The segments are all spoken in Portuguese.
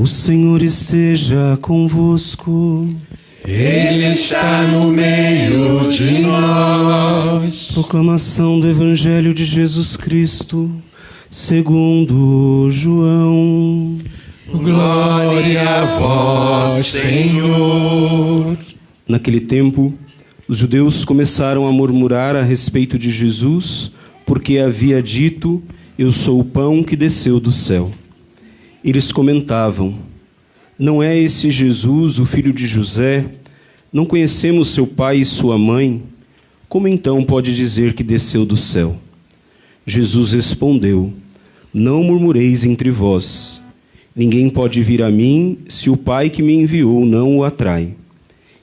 O Senhor esteja convosco. Ele está no meio de nós. Proclamação do Evangelho de Jesus Cristo, segundo João. Glória a vós, Senhor. Naquele tempo, os judeus começaram a murmurar a respeito de Jesus, porque havia dito: eu sou o pão que desceu do céu. Eles comentavam: não é esse Jesus, o filho de José? Não conhecemos seu pai e sua mãe? Como então pode dizer que desceu do céu? Jesus respondeu: não murmureis entre vós. Ninguém pode vir a mim se o Pai que me enviou não o atrai.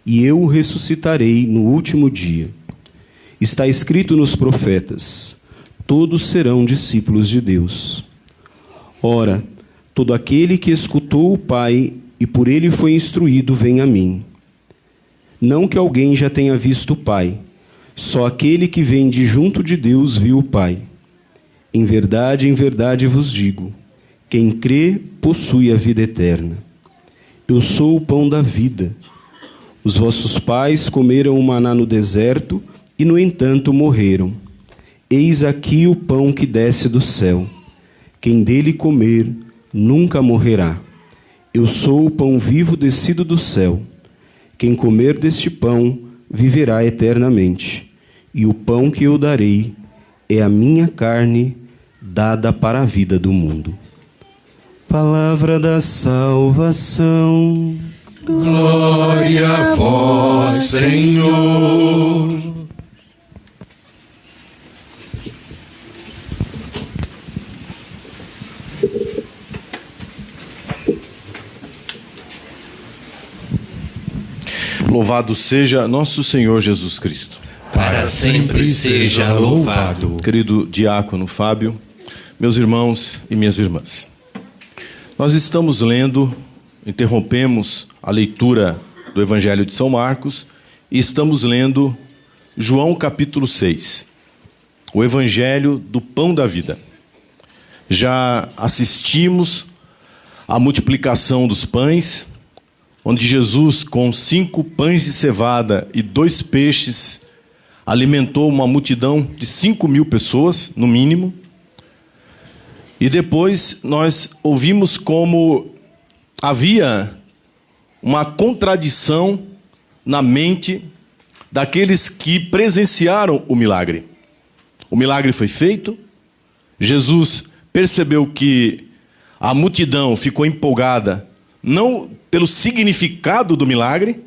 E eu o ressuscitarei no último dia. Está escrito nos profetas: todos serão discípulos de Deus. Ora, todo aquele que escutou o Pai e por ele foi instruído, vem a mim. Não que alguém já tenha visto o Pai, só aquele que vem de junto de Deus viu o Pai. Em verdade vos digo, quem crê possui a vida eterna. Eu sou o pão da vida. Os vossos pais comeram o maná no deserto e, no entanto, morreram. Eis aqui o pão que desce do céu. Quem dele comer nunca morrerá. Eu sou o pão vivo descido do céu. Quem comer deste pão viverá eternamente. E o pão que eu darei é a minha carne, dada para a vida do mundo. Palavra da salvação. Glória a vós, Senhor. Louvado seja nosso Senhor Jesus Cristo. Para sempre seja louvado. Querido diácono Fábio, meus irmãos e minhas irmãs, nós estamos lendo, interrompemos a leitura do Evangelho de São Marcos e estamos lendo João capítulo 6, o Evangelho do Pão da Vida. Já assistimos à multiplicação dos pães, onde Jesus, com 5 pães de cevada e 2 peixes, alimentou uma multidão de 5.000 pessoas, no mínimo. E depois nós ouvimos como havia uma contradição na mente daqueles que presenciaram o milagre. O milagre foi feito, Jesus percebeu que a multidão ficou empolgada, não pelo significado do milagre,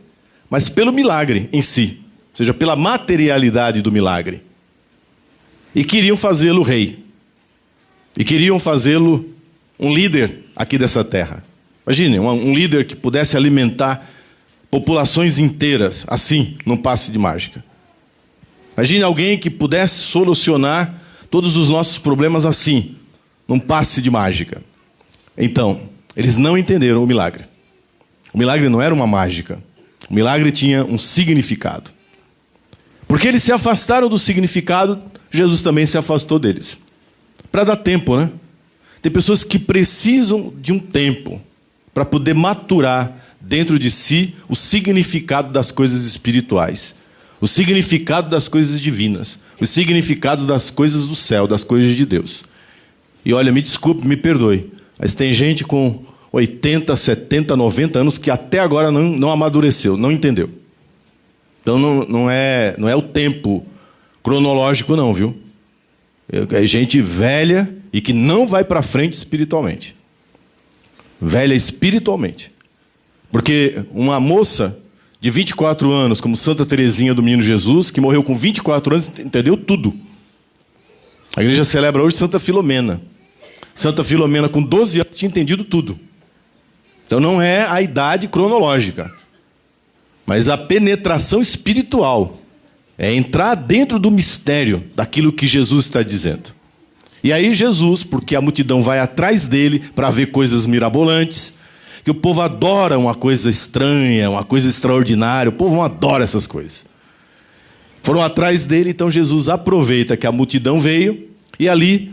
mas pelo milagre em si, ou seja, pela materialidade do milagre. E queriam fazê-lo rei. E queriam fazê-lo um líder aqui dessa terra. Imagine, um líder que pudesse alimentar populações inteiras, assim, num passe de mágica. Imagine alguém que pudesse solucionar todos os nossos problemas assim, num passe de mágica. Então, eles não entenderam o milagre. O milagre não era uma mágica. O milagre tinha um significado. Porque eles se afastaram do significado, Jesus também se afastou deles. Para dar tempo, né? Tem pessoas que precisam de um tempo para poder maturar dentro de si o significado das coisas espirituais, o significado das coisas divinas, o significado das coisas do céu, das coisas de Deus. E olha, me desculpe, me perdoe, mas tem gente com 80, 70, 90 anos que até agora não amadureceu, não entendeu. Então não é o tempo cronológico não, viu? É gente velha e que não vai para frente espiritualmente. Velha espiritualmente. Porque uma moça de 24 anos, como Santa Teresinha do Menino Jesus, que morreu com 24 anos, entendeu tudo. A igreja celebra hoje Santa Filomena. Santa Filomena, com 12 anos, tinha entendido tudo. Então não é a idade cronológica, mas a penetração espiritual. É entrar dentro do mistério daquilo que Jesus está dizendo. E aí Jesus, porque a multidão vai atrás dele para ver coisas mirabolantes, que o povo adora uma coisa estranha, uma coisa extraordinária, o povo adora essas coisas. Foram atrás dele, então Jesus aproveita que a multidão veio, e ali,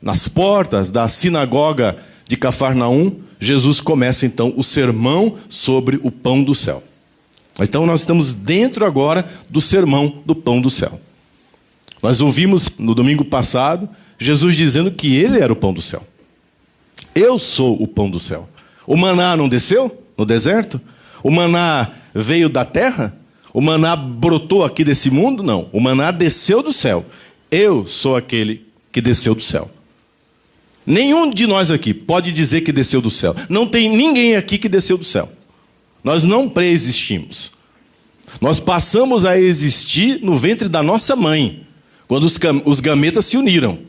nas portas da sinagoga de Cafarnaum, Jesus começa então o sermão sobre o pão do céu. Então nós estamos dentro agora do sermão do pão do céu. Nós ouvimos no domingo passado Jesus dizendo que ele era o pão do céu. Eu sou o pão do céu. O maná não desceu no deserto? O maná veio da terra? O maná brotou aqui desse mundo? Não. O maná desceu do céu. Eu sou aquele que desceu do céu. Nenhum de nós aqui pode dizer que desceu do céu. Não tem ninguém aqui que desceu do céu. Nós não pré-existimos. Nós passamos a existir no ventre da nossa mãe, quando os gametas se uniram.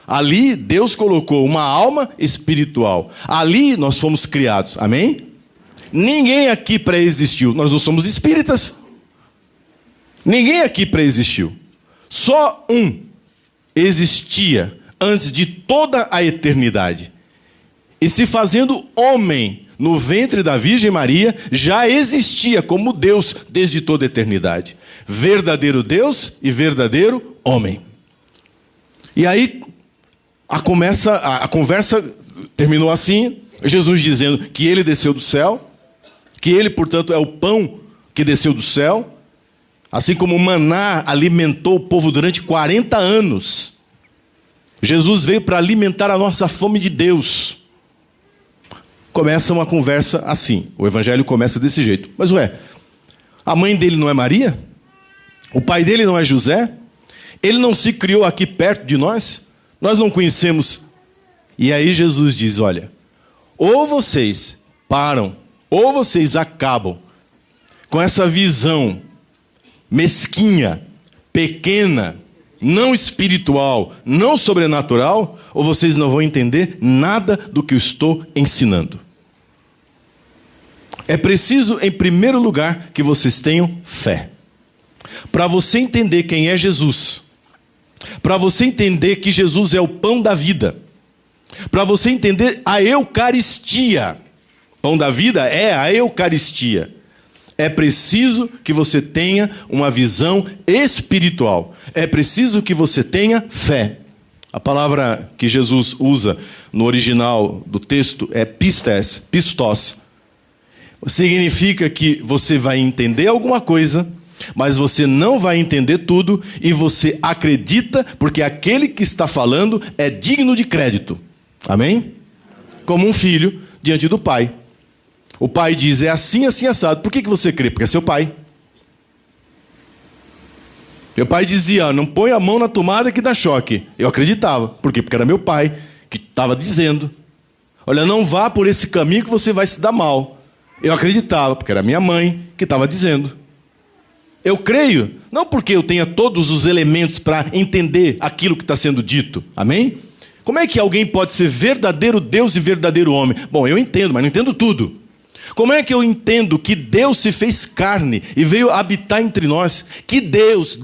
Ali Deus colocou uma alma espiritual. Ali nós fomos criados. Amém? Ninguém aqui pré-existiu. Nós não somos espíritas. Ninguém aqui pré-existiu. Só um existia antes de toda a eternidade. E se fazendo homem no ventre da Virgem Maria, já existia como Deus desde toda a eternidade. Verdadeiro Deus e verdadeiro homem. E aí a conversa terminou assim, Jesus dizendo que ele desceu do céu, que ele, portanto, é o pão que desceu do céu, assim como o maná alimentou o povo durante 40 anos. Jesus veio para alimentar a nossa fome de Deus. Começa uma conversa assim. O evangelho começa desse jeito. Mas a mãe dele não é Maria? O pai dele não é José? Ele não se criou aqui perto de nós? Nós não conhecemos. E aí Jesus diz, olha, ou vocês param, ou vocês acabam com essa visão mesquinha, pequena, não espiritual, não sobrenatural, ou vocês não vão entender nada do que eu estou ensinando. É preciso, em primeiro lugar, que vocês tenham fé. Para você entender quem é Jesus, para você entender que Jesus é o pão da vida, para você entender a Eucaristia, pão da vida é a Eucaristia. É preciso que você tenha uma visão espiritual. É preciso que você tenha fé. A palavra que Jesus usa no original do texto é pistos. Significa que você vai entender alguma coisa, mas você não vai entender tudo, e você acredita porque aquele que está falando é digno de crédito. Amém? Como um filho diante do pai. O pai diz, é assim, assim, assado. Por que você crê? Porque é seu pai. Meu pai dizia, não põe a mão na tomada que dá choque. Eu acreditava. Por quê? Porque era meu pai que estava dizendo. Olha, não vá por esse caminho que você vai se dar mal. Eu acreditava, porque era minha mãe que estava dizendo. Eu creio, não porque eu tenha todos os elementos para entender aquilo que está sendo dito. Amém? Como é que alguém pode ser verdadeiro Deus e verdadeiro homem? Bom, eu entendo, mas não entendo tudo. Como é que eu entendo que Deus se fez carne e veio habitar entre nós? Que Deus,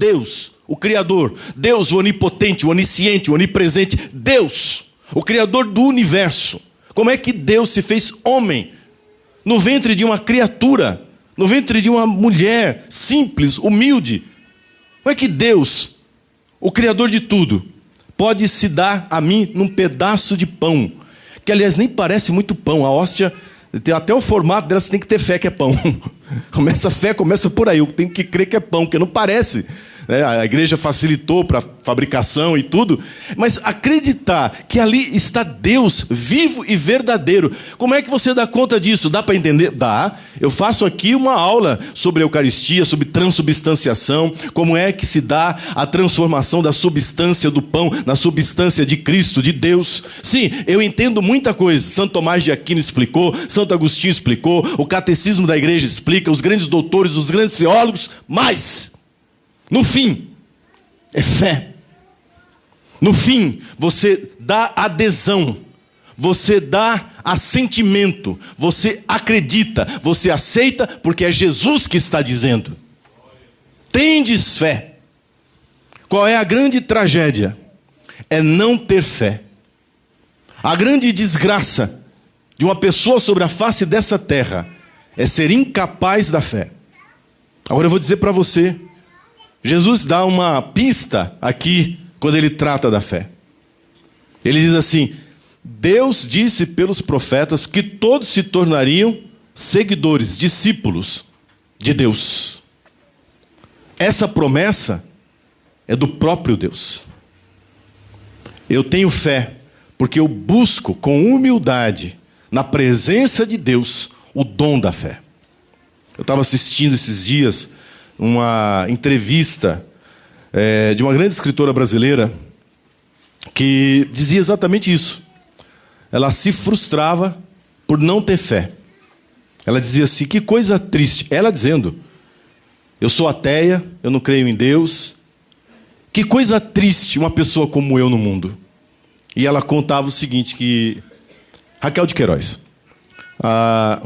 o Criador, Deus, o onipotente, o onisciente, o onipresente, Deus, o Criador do universo. Como é que Deus se fez homem no ventre de uma criatura, no ventre de uma mulher simples, humilde? Como é que Deus, o Criador de tudo, pode se dar a mim num pedaço de pão, que aliás nem parece muito pão, a hóstia... Até o formato dela você tem que ter fé que é pão. A fé começa por aí. Eu tenho que crer que é pão, porque não parece. A igreja facilitou para a fabricação e tudo. Mas acreditar que ali está Deus vivo e verdadeiro. Como é que você dá conta disso? Dá para entender? Dá. Eu faço aqui uma aula sobre a Eucaristia, sobre transubstanciação. Como é que se dá a transformação da substância do pão na substância de Cristo, de Deus. Sim, eu entendo muita coisa. Santo Tomás de Aquino explicou, Santo Agostinho explicou, o Catecismo da Igreja explica, os grandes doutores, os grandes teólogos, mas... no fim, é fé. No fim, você dá adesão, você dá assentimento, você acredita, você aceita, porque é Jesus que está dizendo. Tendes fé. Qual é a grande tragédia? É não ter fé. A grande desgraça de uma pessoa sobre a face dessa terra é ser incapaz da fé. Agora eu vou dizer para você, Jesus dá uma pista aqui, quando ele trata da fé. Ele diz assim, Deus disse pelos profetas que todos se tornariam seguidores, discípulos de Deus. Essa promessa é do próprio Deus. Eu tenho fé porque eu busco com humildade, na presença de Deus, o dom da fé. Eu estava assistindo esses dias uma entrevista de uma grande escritora brasileira que dizia exatamente isso. Ela se frustrava por não ter fé. Ela dizia assim, que coisa triste. Ela dizendo, eu sou ateia, eu não creio em Deus. Que coisa triste uma pessoa como eu no mundo. E ela contava o seguinte, que Raquel de Queiroz,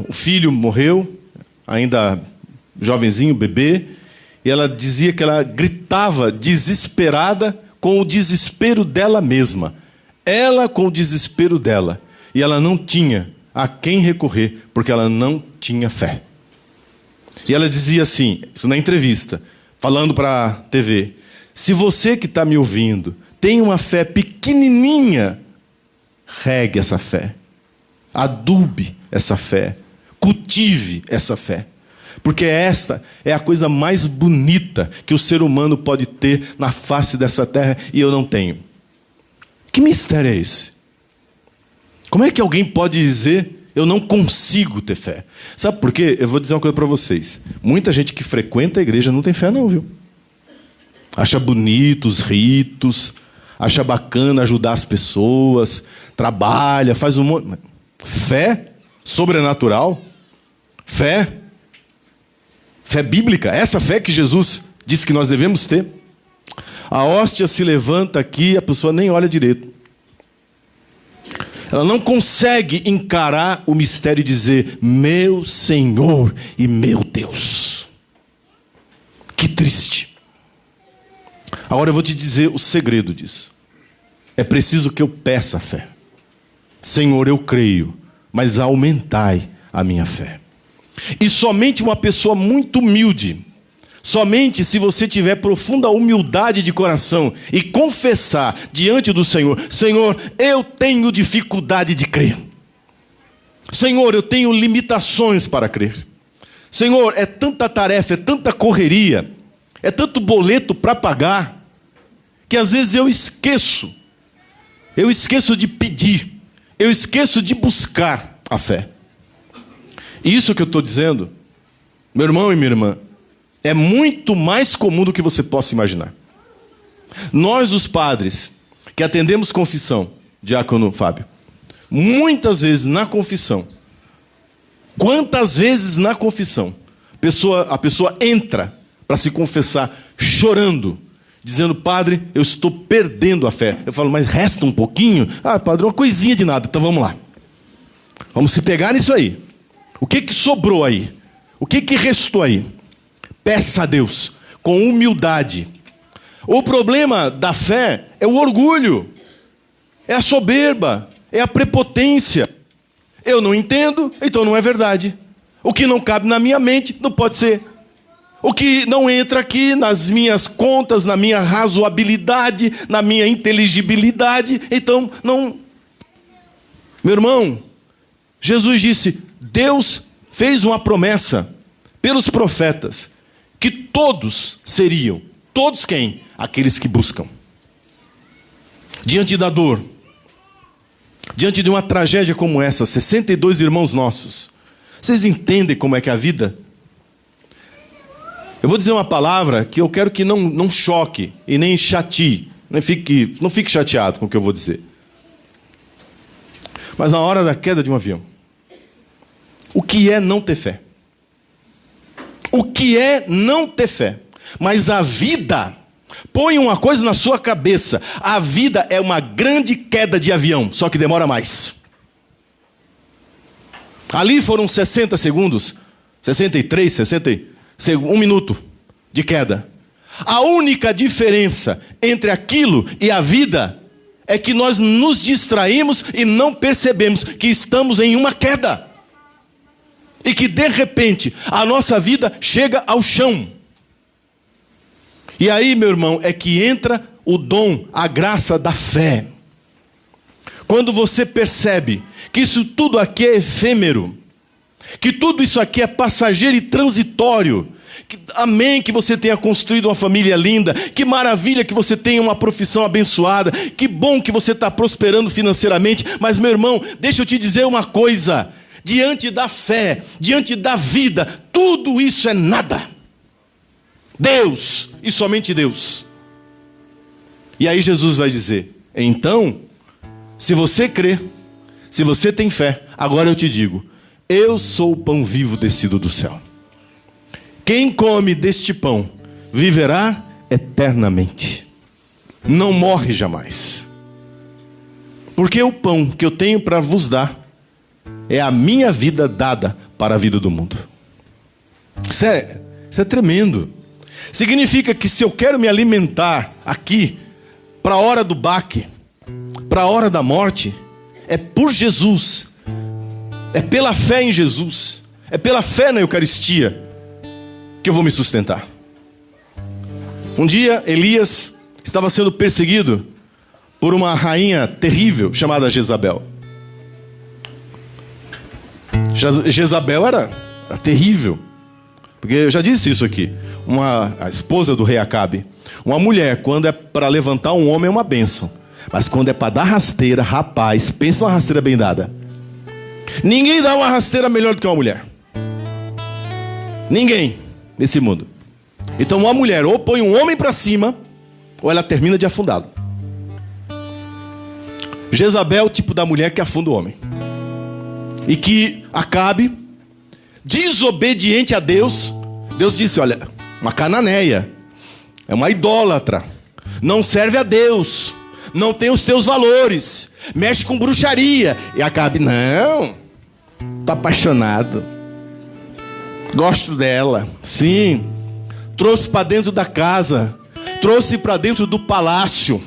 o filho morreu, ainda jovenzinho, bebê, e ela dizia que ela gritava desesperada com o desespero dela mesma. Ela com o desespero dela. E ela não tinha a quem recorrer, porque ela não tinha fé. E ela dizia assim, isso na entrevista, falando para a TV, se você que está me ouvindo tem uma fé pequenininha, regue essa fé, adube essa fé, cultive essa fé. Porque esta é a coisa mais bonita que o ser humano pode ter na face dessa terra e eu não tenho. Que mistério é esse? Como é que alguém pode dizer, eu não consigo ter fé? Sabe por quê? Eu vou dizer uma coisa para vocês. Muita gente que frequenta a igreja não tem fé não, viu? Acha bonito os ritos, acha bacana ajudar as pessoas, trabalha, faz um monte... Fé sobrenatural? Fé bíblica? Essa fé que Jesus disse que nós devemos ter? A hóstia se levanta aqui, a pessoa nem olha direito. Ela não consegue encarar o mistério e dizer, meu Senhor e meu Deus. Que triste. Agora eu vou te dizer o segredo disso. É preciso que eu peça fé. Senhor, eu creio, mas aumentai a minha fé. E somente uma pessoa muito humilde, somente se você tiver profunda humildade de coração e confessar diante do Senhor, Senhor, eu tenho dificuldade de crer. Senhor, eu tenho limitações para crer. Senhor, é tanta tarefa, é tanta correria, é tanto boleto para pagar, que às vezes eu esqueço de pedir, eu esqueço de buscar a fé. Isso que eu estou dizendo, meu irmão e minha irmã, é muito mais comum do que você possa imaginar. Nós, os padres, que atendemos confissão, diácono Fábio, muitas vezes na confissão, quantas vezes na confissão, a pessoa entra para se confessar chorando, dizendo, padre, eu estou perdendo a fé. Eu falo, mas resta um pouquinho? Ah, padre, uma coisinha de nada, então vamos lá. Vamos se pegar nisso aí. O que sobrou aí? O que restou aí? Peça a Deus, com humildade. O problema da fé é o orgulho, é a soberba, é a prepotência. Eu não entendo, então não é verdade. O que não cabe na minha mente, não pode ser. O que não entra aqui nas minhas contas, na minha razoabilidade, na minha inteligibilidade, então não. Meu irmão, Jesus disse, Deus fez uma promessa pelos profetas, que todos seriam, todos quem? Aqueles que buscam. Diante da dor, diante de uma tragédia como essa, 62 irmãos nossos, vocês entendem como é que é a vida? Eu vou dizer uma palavra que eu quero que não choque e nem chatee, não fique chateado com o que eu vou dizer. Mas na hora da queda de um avião, o que é não ter fé? O que é não ter fé? Mas a vida, põe uma coisa na sua cabeça, a vida é uma grande queda de avião, só que demora mais. Ali foram 60 segundos, 63, 1 minuto de queda. A única diferença entre aquilo e a vida é que nós nos distraímos e não percebemos que estamos em uma queda. E que de repente a nossa vida chega ao chão. E aí, meu irmão, é que entra o dom, a graça da fé. quando você percebe que isso tudo aqui é efêmero, que tudo isso aqui é passageiro e transitório, amém, que você tenha construído uma família linda, que maravilha que você tenha uma profissão abençoada, que bom que você está prosperando financeiramente, mas meu irmão, deixa eu te dizer uma coisa, diante da fé, diante da vida, tudo isso é nada. Deus, e somente Deus. E aí Jesus vai dizer, então, se você crê, se você tem fé, agora eu te digo, eu sou o pão vivo descido do céu. Quem come deste pão viverá eternamente, não morre jamais. Porque o pão que eu tenho para vos dar é a minha vida dada para a vida do mundo. Isso é tremendo. Significa que se eu quero me alimentar aqui, para a hora do baque, para a hora da morte, é por Jesus, é pela fé em Jesus, é pela fé na Eucaristia que eu vou me sustentar. Um dia Elias estava sendo perseguido por uma rainha terrível chamada Jezabel. Jezabel era terrível, porque eu já disse isso aqui. A esposa do rei Acabe, uma mulher, quando é para levantar um homem é uma bênção, mas quando é para dar rasteira, rapaz, pensa numa rasteira bem dada. Ninguém dá uma rasteira melhor do que uma mulher. Ninguém nesse mundo. Então uma mulher ou põe um homem para cima, ou ela termina de afundá-lo. Jezabel é o tipo da mulher que afunda o homem. E que Acabe, desobediente a Deus, Deus disse, olha, uma cananeia, é uma idólatra, não serve a Deus, não tem os teus valores, mexe com bruxaria. E Acabe, não, estou apaixonado, gosto dela, sim. Trouxe para dentro da casa, trouxe para dentro do palácio,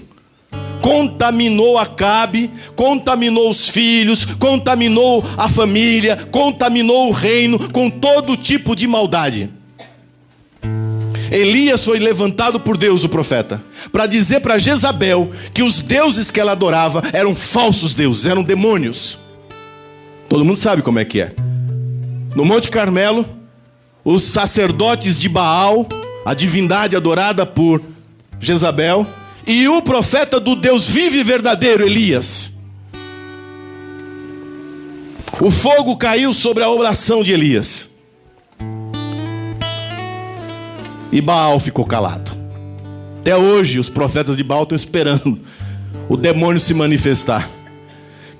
contaminou Acabe, contaminou os filhos, contaminou a família, contaminou o reino com todo tipo de maldade. Elias foi levantado por Deus, o profeta, para dizer para Jezabel que os deuses que ela adorava eram falsos deuses, eram demônios. Todo mundo sabe como é que é. No Monte Carmelo, os sacerdotes de Baal, a divindade adorada por Jezabel, e o profeta do Deus vivo e verdadeiro, Elias. O fogo caiu sobre a oração de Elias. E Baal ficou calado. Até hoje os profetas de Baal estão esperando o demônio se manifestar.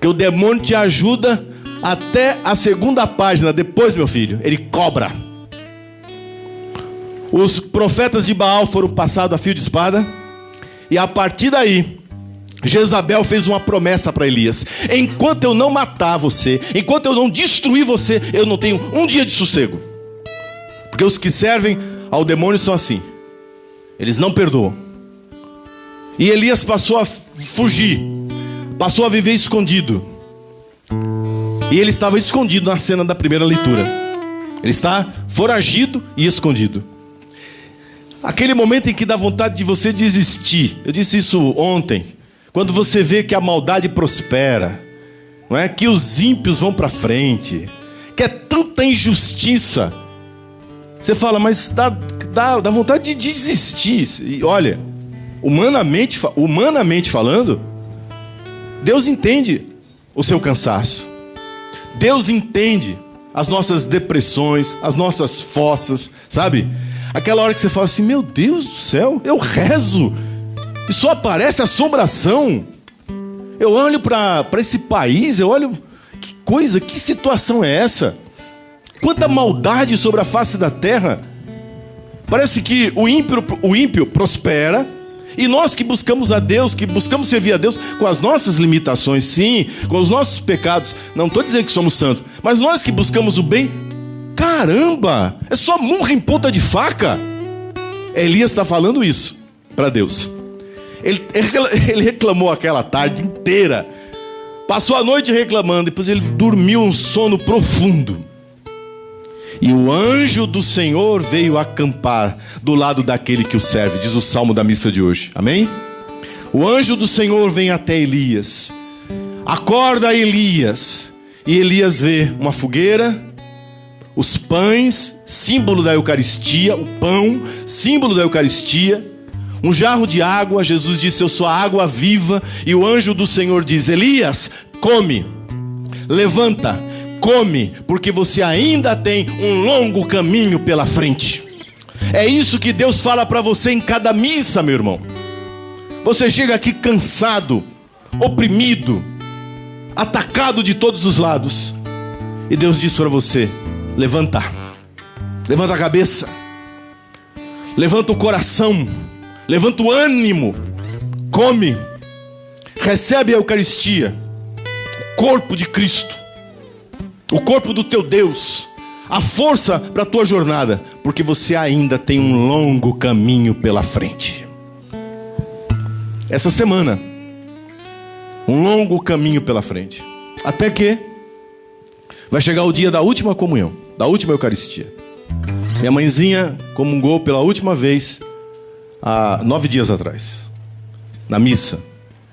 Que o demônio te ajuda até a segunda página. Depois, meu filho, ele cobra. Os profetas de Baal foram passados a fio de espada. E a partir daí, Jezabel fez uma promessa para Elias: enquanto eu não matar você, enquanto eu não destruir você, eu não tenho um dia de sossego. Porque os que servem ao demônio são assim, eles não perdoam. E Elias passou a fugir, passou a viver escondido. E ele estava escondido na cena da primeira leitura. Ele está foragido e escondido. Aquele momento em que dá vontade de você desistir. Eu disse isso ontem. Quando você vê que a maldade prospera, não é? Que os ímpios vão para frente, que é tanta injustiça, você fala, mas dá vontade de desistir. E olha, humanamente falando, Deus entende o seu cansaço. Deus entende as nossas depressões, as nossas fossas, sabe? Aquela hora que você fala assim, meu Deus do céu, eu rezo e só aparece assombração. Eu olho para esse país, eu olho, que coisa, que situação é essa? Quanta maldade sobre a face da terra. Parece que o ímpio prospera, e nós que buscamos a Deus, que buscamos servir a Deus com as nossas limitações, sim, com os nossos pecados, não estou dizendo que somos santos, mas nós que buscamos o bem, caramba, é só murro em ponta de faca. Elias está falando isso para Deus. Ele reclamou aquela tarde inteira, passou a noite reclamando, depois ele dormiu um sono profundo. E o anjo do Senhor veio acampar do lado daquele que o serve, diz o salmo da missa de hoje, amém? O anjo do Senhor vem até Elias. Acorda, Elias. E Elias vê uma fogueira, os pães, símbolo da Eucaristia, o pão, símbolo da Eucaristia, um jarro de água. Jesus disse: eu sou a água viva. E o anjo do Senhor diz: Elias, come, levanta, come, porque você ainda tem um longo caminho pela frente. É isso que Deus fala para você em cada missa, meu irmão. Você chega aqui cansado, oprimido, atacado de todos os lados, e Deus diz para você: levanta, levanta a cabeça, levanta o coração, levanta o ânimo, come, recebe a Eucaristia, o corpo de Cristo, o corpo do teu Deus, a força para a tua jornada, porque você ainda tem um longo caminho pela frente. Essa semana, um longo caminho pela frente, até que vai chegar o dia da última comunhão, da última Eucaristia. Minha mãezinha comungou pela última vez há 9 dias atrás, na missa.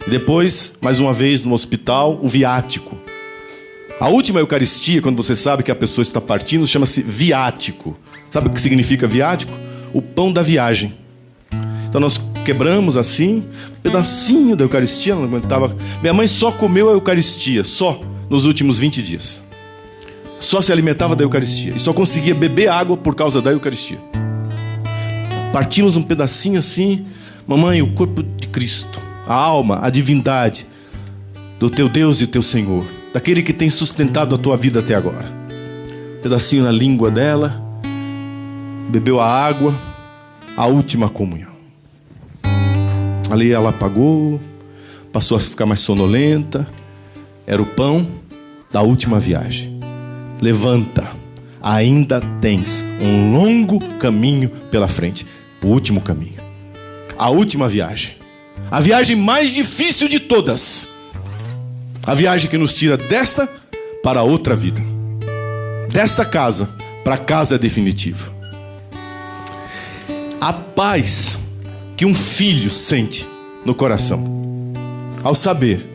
E depois, mais uma vez, no hospital, o viático. A última Eucaristia, quando você sabe que a pessoa está partindo, chama-se viático. Sabe o que significa viático? O pão da viagem. Então nós quebramos assim, um pedacinho da Eucaristia. Não aguentava. Minha mãe só comeu a Eucaristia, só, nos últimos 20 dias. Só se alimentava da Eucaristia. E só conseguia beber água por causa da Eucaristia. Partimos um pedacinho assim. Mamãe, o corpo de Cristo, a alma, a divindade do teu Deus e teu Senhor, daquele que tem sustentado a tua vida até agora. Um pedacinho na língua dela. Bebeu a água. A última comunhão. Ali ela apagou, passou a ficar mais sonolenta. Era o pão da última viagem. Levanta, ainda tens um longo caminho pela frente. O último caminho, a última viagem, a viagem mais difícil de todas, a viagem que nos tira desta para outra vida, desta casa para a casa definitiva. A paz que um filho sente no coração ao saber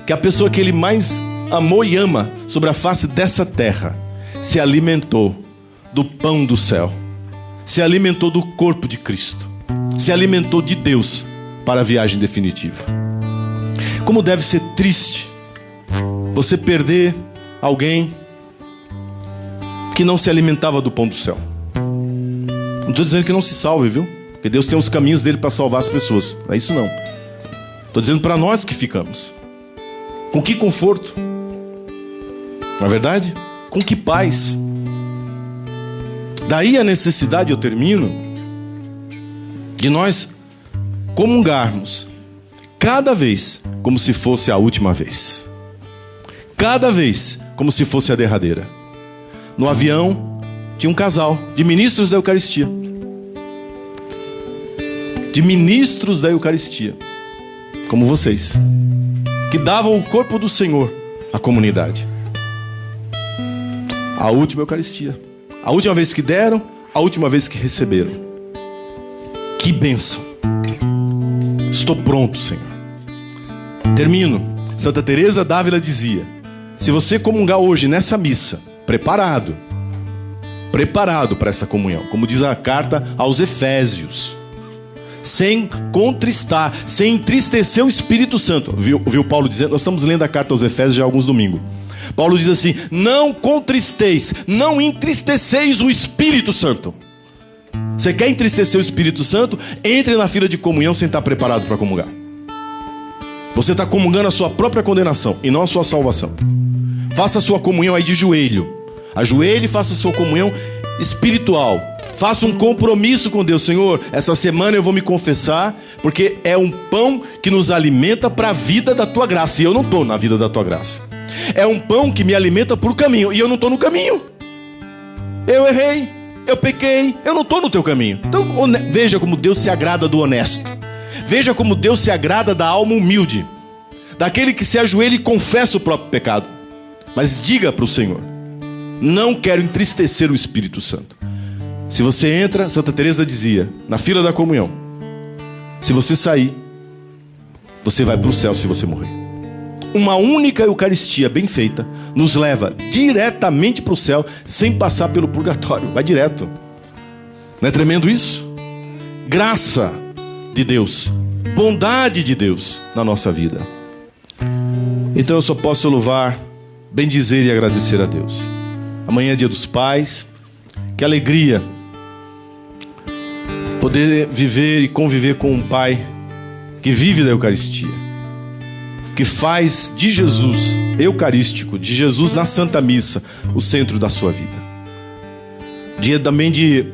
que a pessoa que ele mais amou e ama sobre a face dessa terra se alimentou do pão do céu, se alimentou do corpo de Cristo, se alimentou de Deus para a viagem definitiva. Como deve ser triste você perder alguém que não se alimentava do pão do céu. Não estou dizendo que não se salve, viu? Porque Deus tem os caminhos dele para salvar as pessoas. Não é isso não. Estou dizendo para nós que ficamos. Com que conforto? Não é verdade? Com que paz? Daí a necessidade, eu termino, de nós comungarmos cada vez como se fosse a última vez. Cada vez como se fosse a derradeira. No avião tinha um casal de ministros da Eucaristia. De ministros da Eucaristia, como vocês, que davam o corpo do Senhor à comunidade. A última Eucaristia, a última vez que deram, a última vez que receberam. Que bênção! Estou pronto, Senhor. Termino. Santa Teresa d'Ávila dizia: se você comungar hoje nessa missa, preparado para essa comunhão, como diz a carta aos Efésios, sem contristar, sem entristecer o Espírito Santo. Viu Paulo dizendo? Nós estamos lendo a carta aos Efésios já há alguns domingos. Paulo diz assim: não contristeis, não entristeceis o Espírito Santo. Você quer entristecer o Espírito Santo? Entre na fila de comunhão sem estar preparado para comungar. Você está comungando a sua própria condenação e não a sua salvação. Faça a sua comunhão aí de joelho. Ajoelhe e faça a sua comunhão espiritual. Faça um compromisso com Deus. Senhor, essa semana eu vou me confessar, porque é um pão que nos alimenta para a vida da tua graça. E eu não estou na vida da tua graça. É um pão que me alimenta para o caminho. E eu não estou no caminho. Eu errei, eu pequei, eu não estou no teu caminho. Então veja como Deus se agrada do honesto. Veja como Deus se agrada da alma humilde, daquele que se ajoelha e confessa o próprio pecado. Mas diga para o Senhor: não quero entristecer o Espírito Santo. Se você entra, Santa Teresa dizia, na fila da comunhão, se você sair, você vai para o céu se você morrer. uma única Eucaristia bem feita nos leva diretamente para o céu, sem passar pelo purgatório. Vai direto. Não é tremendo isso? Graça de Deus, bondade de Deus na nossa vida. Então eu só posso louvar, bendizer e agradecer a Deus. Amanhã é dia dos pais. Que alegria poder viver e conviver com um pai que vive da Eucaristia, que faz de Jesus eucarístico, de Jesus na Santa Missa, o centro da sua vida. Dia também de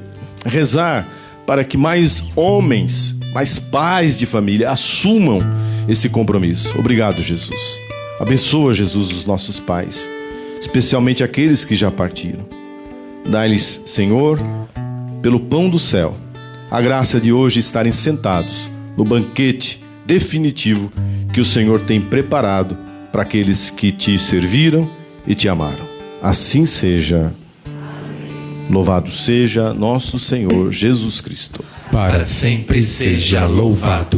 rezar para que mais homens, mais pais de família assumam esse compromisso. Obrigado, Jesus. Abençoa, Jesus, os nossos pais, especialmente aqueles que já partiram. Dai-lhes, Senhor, pelo pão do céu, a graça de hoje estarem sentados no banquete definitivo que o Senhor tem preparado para aqueles que te serviram e te amaram. Assim seja. Louvado seja nosso Senhor Jesus Cristo. Para sempre seja louvado.